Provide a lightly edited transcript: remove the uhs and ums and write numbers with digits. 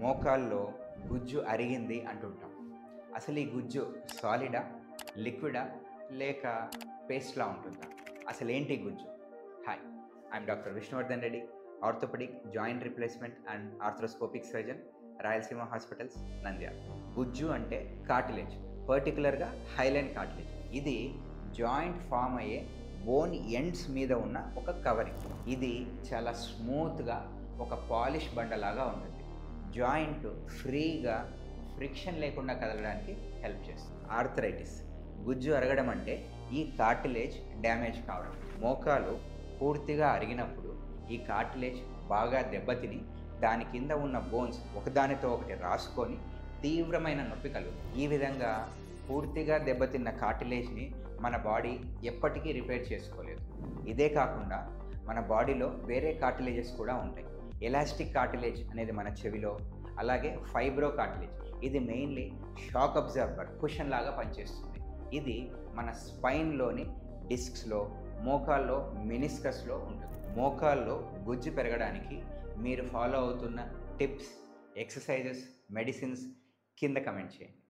మోకాల్లో గుజ్జు అరిగింది అంటుంటాం. అసలు ఈ గుజ్జు సాలిడా, లిక్విడా లేక పేస్ట్‌లా ఉంటుందా? అసలేంటి గుజ్జు? Hi! I'm doctor Vishnuvardhan Reddy, orthopaedic, joint replacement and arthroscopic surgeon, Rayalaseema hospitals, Nandyal. గుజ్జు అంటే కార్టిలేజ్, పర్టిక్యులర్‌గా హైలైన్ కార్టిలేజ్. ఇది జాయింట్ ఫామ్ అయ్యే బోన్ ఎండ్స్ మీద ఉన్న ఒక కవరింగ్. ఇది చాలా స్మూత్‌గా ఒక పాలిష్ బండలాగా ఉంటుంది. జాయింట్ ఫ్రీగా ఫ్రిక్షన్ లేకుండా కదలడానికి హెల్ప్ చేస్తుంది. ఆర్థరైటిస్, గుజ్జు అరగడం అంటే ఈ కార్టిలేజ్ డ్యామేజ్ కావడం. మోకాలు పూర్తిగా అరిగినప్పుడు ఈ కార్టిలేజ్ బాగా దెబ్బతిని దాని కింద ఉన్న బోన్స్ ఒకదానితో ఒకటి రాసుకొని తీవ్రమైన నొప్పి కలుగుతుంది. ఈ విధంగా పూర్తిగా దెబ్బతిన్న కార్టిలేజ్ని మన బాడీ ఎప్పటికీ రిపేర్ చేసుకోలేదు. ఇదే కాకుండా మన బాడీలో వేరే కార్టిలేజెస్ కూడా ఉంటాయి. ఎలాస్టిక్ కార్టిలేజ్ అనేది మన చెవిలో, అలాగే ఫైబ్రో కార్టిలేజ్, ఇది మెయిన్లీ షాక్ అబ్జర్బర్, కుషన్ లాగా పనిచేస్తుంది. ఇది మన స్పైన్లోని డిస్క్స్లో, మోకాల్లో, మెనిస్కస్లో ఉంటుంది. మోకాల్లో గుజ్జు పెరగడానికి మీరు ఫాలో అవుతున్న టిప్స్, ఎక్సర్సైజెస్, మెడిసిన్స్ కింద కమెంట్ చేయండి.